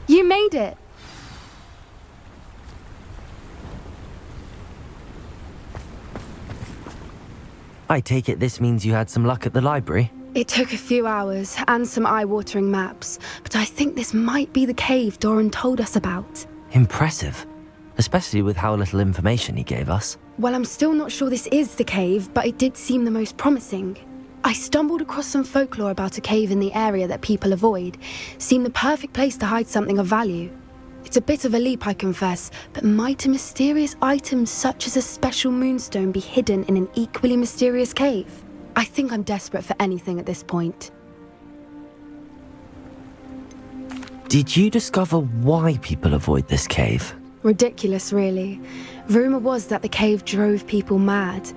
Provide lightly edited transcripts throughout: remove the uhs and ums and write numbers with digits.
You made it! I take it this means you had some luck at the library? It took a few hours and some eye-watering maps, but I think this might be the cave Doran told us about. Impressive. Especially with how little information he gave us. Well, I'm still not sure this is the cave, but it did seem the most promising. I stumbled across some folklore about a cave in the area that people avoid. Seemed the perfect place to hide something of value. It's a bit of a leap, I confess, but might a mysterious item such as a special moonstone be hidden in an equally mysterious cave? I think I'm desperate for anything at this point. Did you discover why people avoid this cave? Ridiculous, really. Rumour was that the cave drove people mad.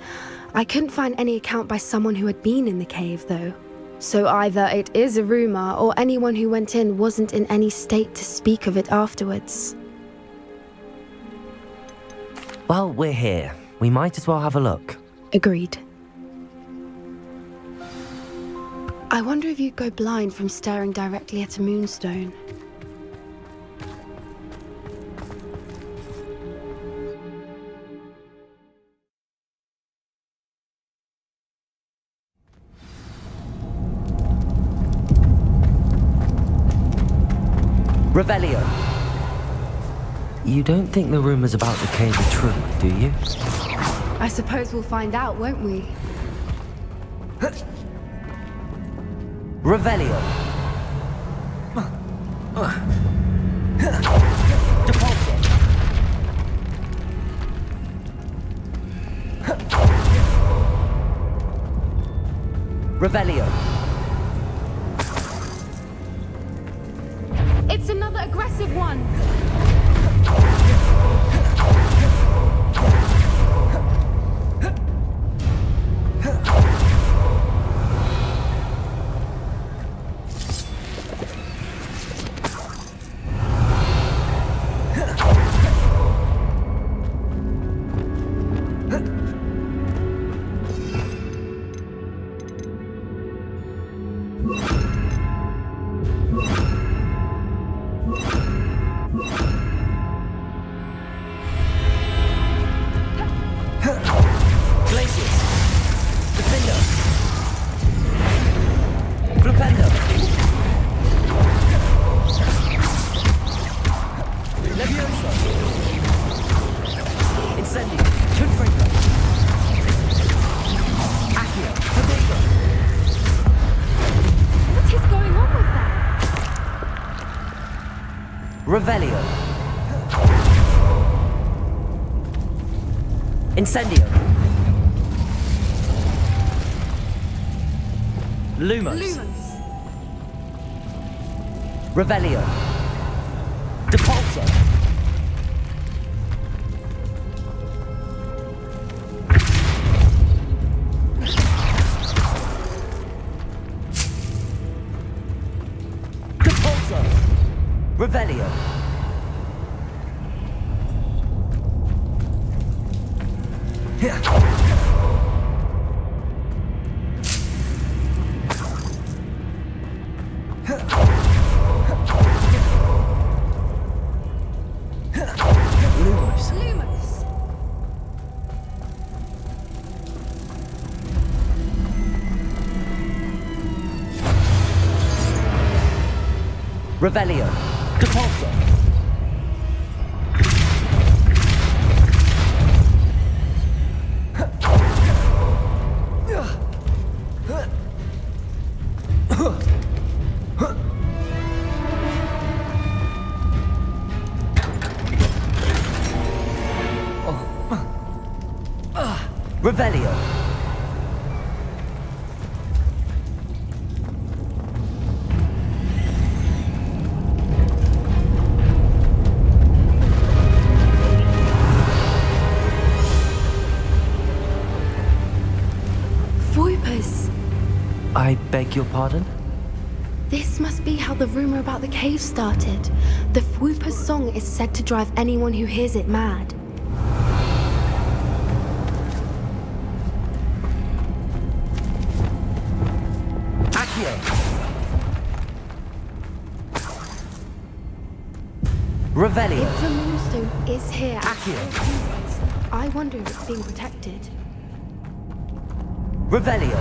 I couldn't find any account by someone who had been in the cave, though. So either it is a rumour, or anyone who went in wasn't in any state to speak of it afterwards. Well, we're here. We might as well have a look. Agreed. I wonder if you'd go blind from staring directly at a moonstone. Revelio! You don't think the rumours about the cave are true, do you? I suppose we'll find out, won't we? Revelio! Depulso! Revelio! It's another aggressive one! Revelio. Incendio. Lumos. Revelio. Depulso. Depulso. Revelio. Revelio. Depulso. Revelio. I beg your pardon? This must be how the rumor about the cave started. The Fwooper's song is said to drive anyone who hears it mad. Revelio. If the moonstone is here at Accio. Hogwarts, I wonder if it's being protected. Revelio.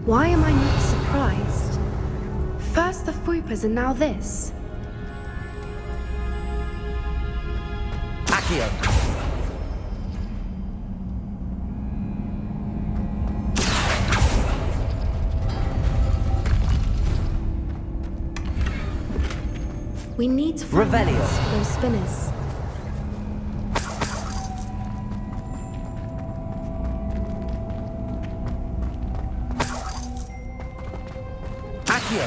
Why am I not surprised? First the Fuipas and now this. Accio. We need to find Revelio. answers for those spinners. Accio.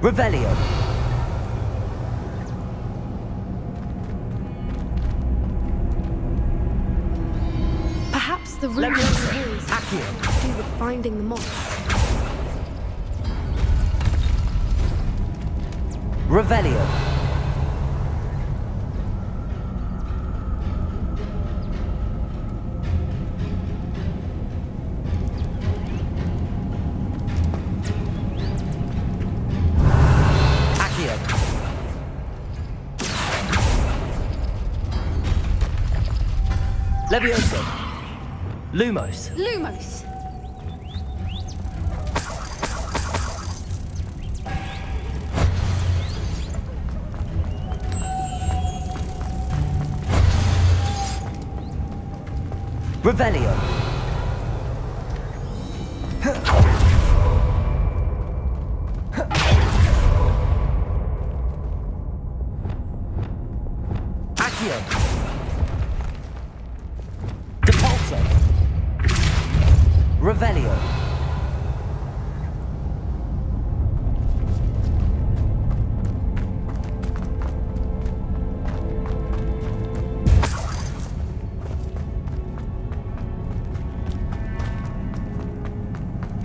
Revelio. Perhaps the room Let me of the answer. hills Accio. has to do with finding the moss. Revelio. Accio. Levioso. Lumos. Lumos! Revelio. Accio. Depulso. Revelio.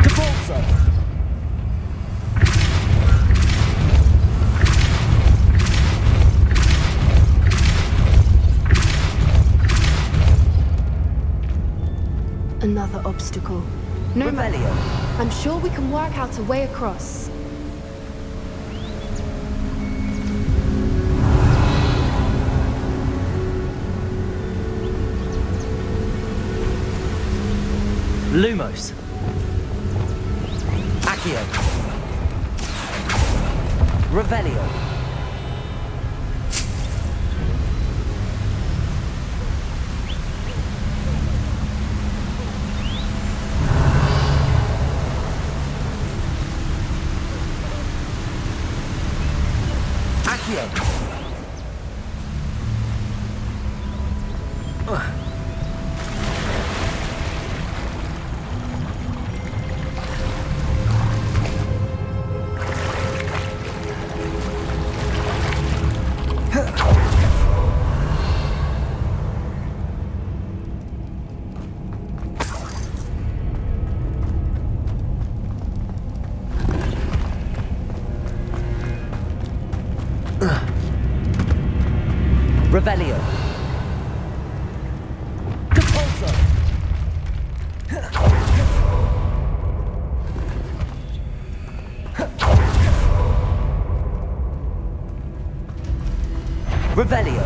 Depulso. Another obstacle. No matter. Revelio. I'm sure we can work out a way across. Lumos. Accio. Revelio. Accio. Revelio. Depulso. Revelio.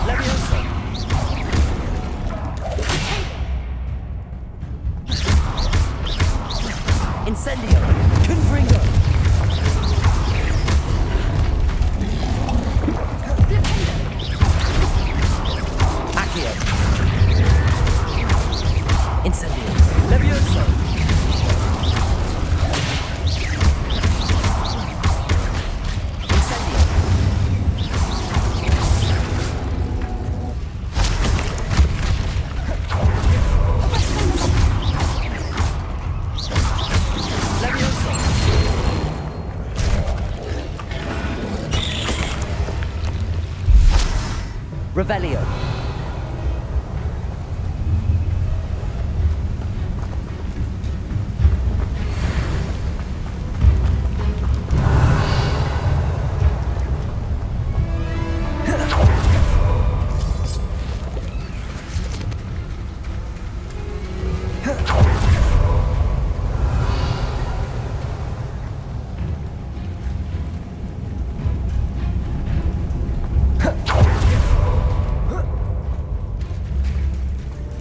Levioso. Incendio. Confringo. Accio. Incendio. Levioso. Incendio. Levioso. Revelio.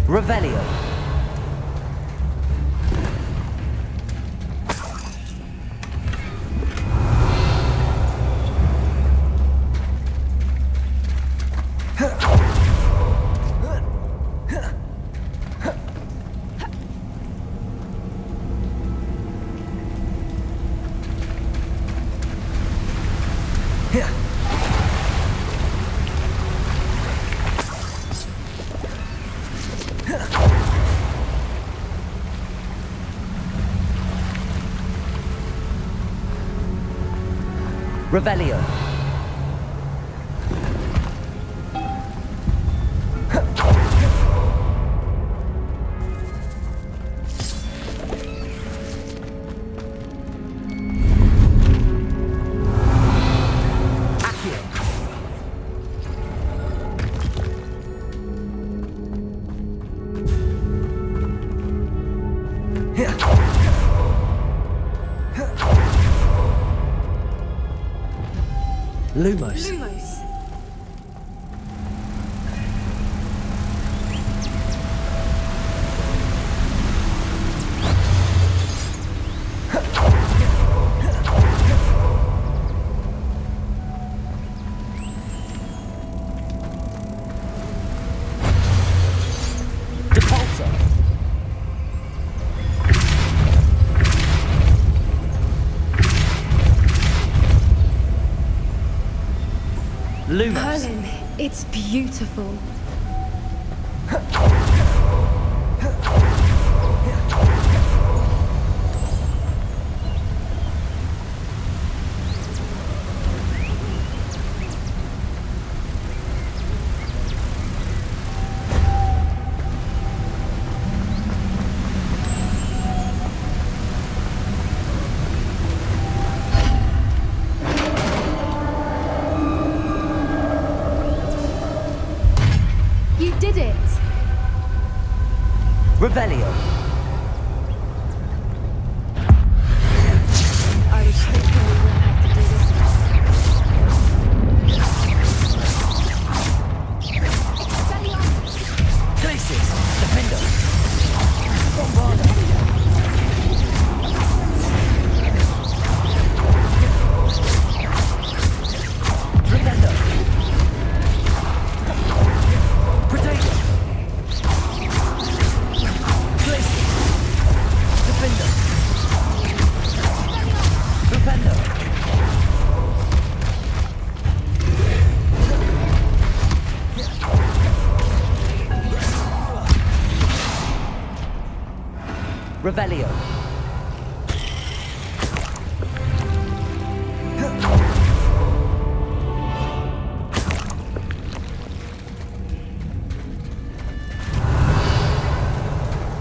Revelio. Revelio. Accio. Lumos. Depulso. Lumos. Merlin, it's beautiful. You did it! Revelio. I was hoping we wouldn't have to do this. Glacius. Defender. Bombarda. Defender. Potato. Glacius. Defender. Defender. Revelio.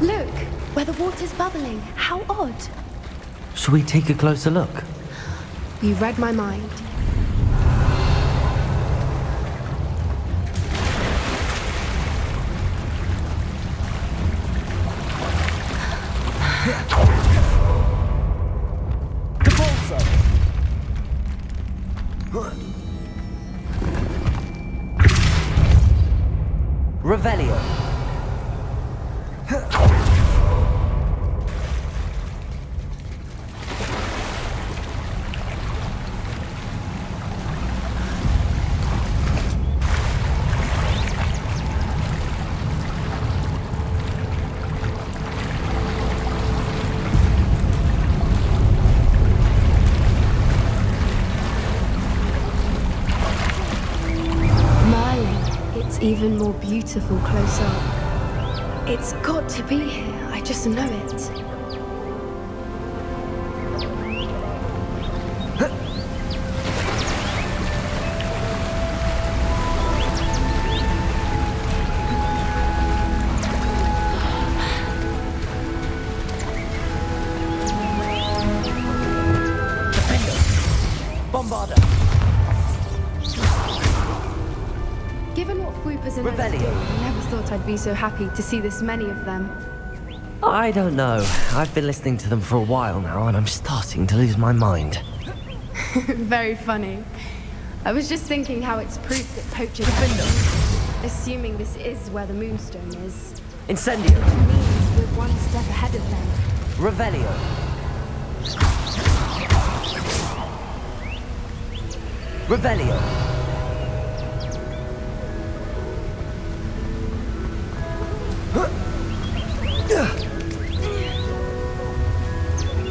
Look, where the water's bubbling. How odd. Shall we take a closer look? You read my mind. Depulso. Revelio. even more beautiful close up. It's got to be here, I just know it. Given what Fwooper's and Ellis do, I never thought I'd be so happy to see this many of them. I don't know. I've been listening to them for a while now, and I'm starting to lose my mind. Very funny. I was just thinking how it's proof that poachers... Assuming this is where the Moonstone is. Incendio! Which means we're one step ahead of them. Revelio! Revelio!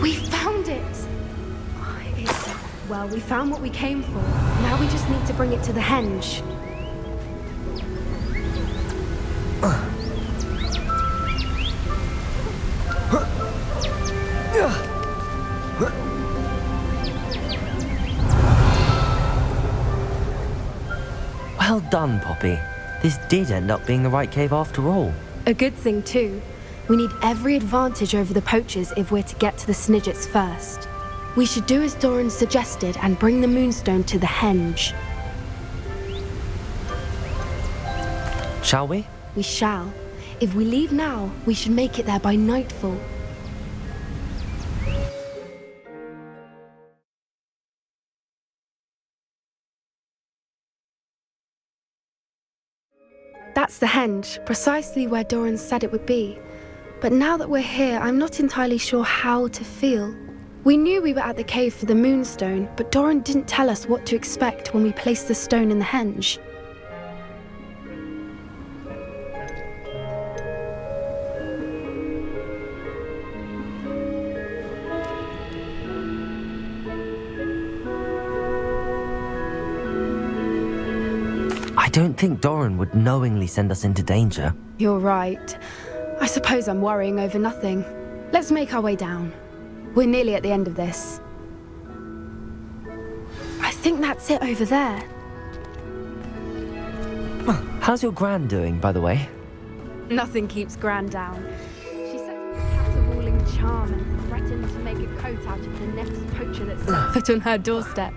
We found it! Well, we found what we came for. Now we just need to bring it to the henge. Well done, Poppy. This did end up being the right cave after all. A good thing, too. We need every advantage over the poachers if we're to get to the Snidgets first. We should do as Doran suggested and bring the Moonstone to the henge. Shall we? We shall. If we leave now, we should make it there by nightfall. That's the henge, precisely where Doran said it would be. But now that we're here, I'm not entirely sure how to feel. We knew we were at the cave for the Moonstone, but Doran didn't tell us what to expect when we placed the stone in the henge. I don't think Doran would knowingly send us into danger. You're right. I suppose I'm worrying over nothing. Let's make our way down. We're nearly at the end of this. I think that's it over there. How's your Gran doing, by the way? Nothing keeps Gran down. She set up a caterwauling charm and threatened to make a coat out of the next poacher that set foot on her doorstep.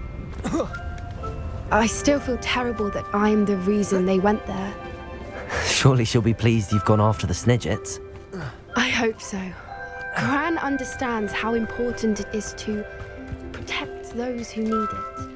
I still feel terrible that I'm the reason they went there. Surely she'll be pleased you've gone after the Snidgets. I hope so. Gran understands how important it is to protect those who need it.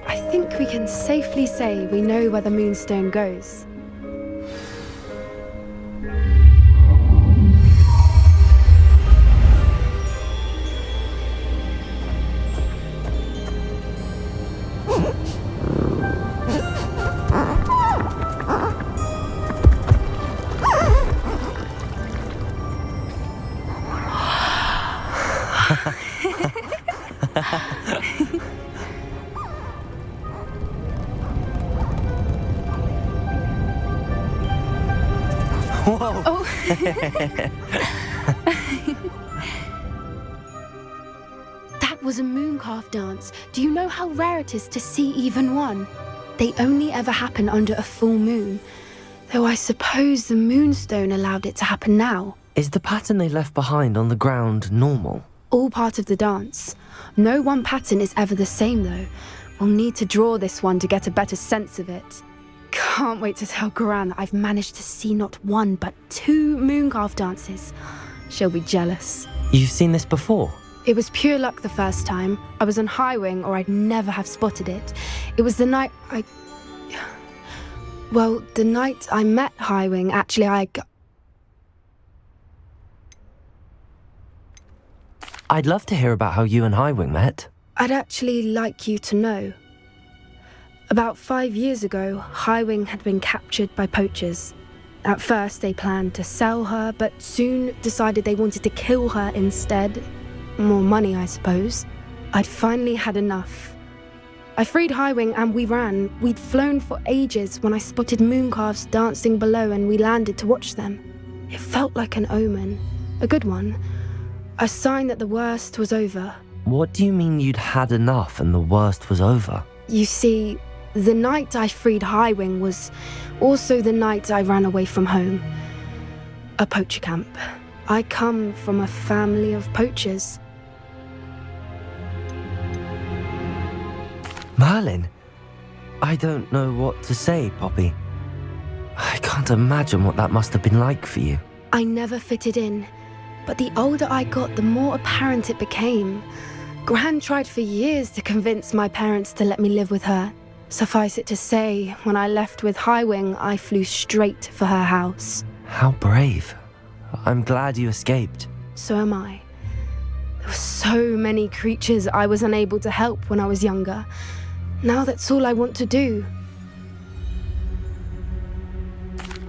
I think we can safely say we know where the Moonstone goes. Whoa! Oh. That was a mooncalf dance. Do you know how rare it is to see even one? They only ever happen under a full moon. Though I suppose the Moonstone allowed it to happen now. Is the pattern they left behind on the ground normal? All part of the dance. No one pattern is ever the same, though. We'll need to draw this one to get a better sense of it. Can't wait to tell Gran that I've managed to see not one, but 2 mooncalf dances. She'll be jealous. You've seen this before? It was pure luck the first time. I was on Highwing, or I'd never have spotted it. It was the night the night I met Highwing, actually, I'd love to hear about how you and Highwing met. I'd actually like you to know. About 5 years ago, Highwing had been captured by poachers. At first, they planned to sell her, but soon decided they wanted to kill her instead. More money, I suppose. I'd finally had enough. I freed Highwing and we ran. We'd flown for ages when I spotted mooncalves dancing below and we landed to watch them. It felt like an omen. A good one. A sign that the worst was over. What do you mean you'd had enough and the worst was over? You see, the night I freed Highwing was also the night I ran away from home. A poacher camp. I come from a family of poachers. Merlin? I don't know what to say, Poppy. I can't imagine what that must have been like for you. I never fitted in, but the older I got, the more apparent it became. Gran tried for years to convince my parents to let me live with her. Suffice it to say, when I left with Highwing, I flew straight for her house. How brave. I'm glad you escaped. So am I. There were so many creatures I was unable to help when I was younger. Now that's all I want to do.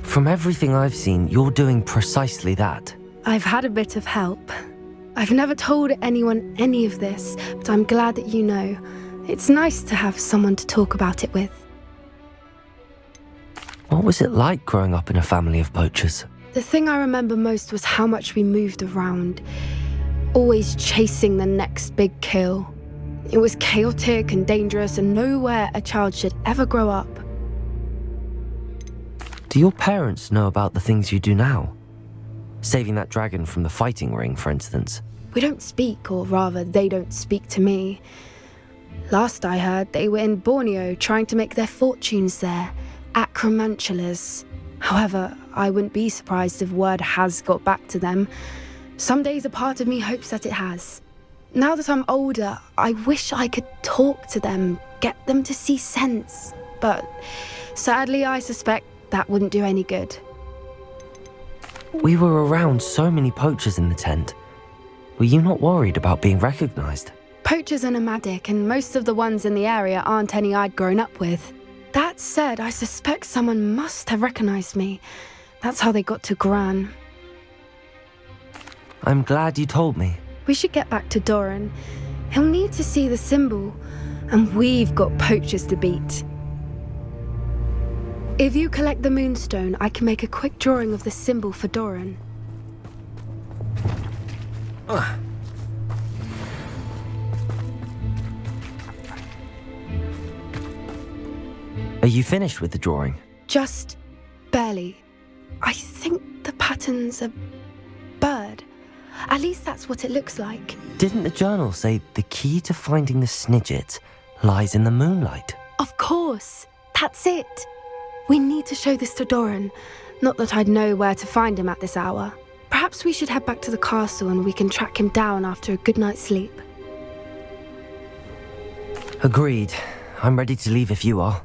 From everything I've seen, you're doing precisely that. I've had a bit of help. I've never told anyone any of this, but I'm glad that you know. It's nice to have someone to talk about it with. What was it like growing up in a family of poachers? The thing I remember most was how much we moved around, always chasing the next big kill. It was chaotic and dangerous and nowhere a child should ever grow up. Do your parents know about the things you do now? Saving that dragon from the fighting ring, for instance. We don't speak, or rather, they don't speak to me. Last I heard, they were in Borneo trying to make their fortunes there, acromantulas. However, I wouldn't be surprised if word has got back to them. Some days a part of me hopes that it has. Now that I'm older, I wish I could talk to them, get them to see sense. But sadly, I suspect that wouldn't do any good. We were around so many poachers in the tent. Were you not worried about being recognized? Poachers are nomadic, and most of the ones in the area aren't any I'd grown up with. That said, I suspect someone must have recognized me. That's how they got to Gran. I'm glad you told me. We should get back to Doran. He'll need to see the symbol, and we've got poachers to beat. If you collect the moonstone, I can make a quick drawing of the symbol for Doran. Are you finished with the drawing? Just barely. I think the pattern's a bird. At least that's what it looks like. Didn't the journal say the key to finding the Snidget lies in the moonlight? Of course. That's it. We need to show this to Doran. Not that I'd know where to find him at this hour. Perhaps we should head back to the castle and we can track him down after a good night's sleep. Agreed. I'm ready to leave if you are.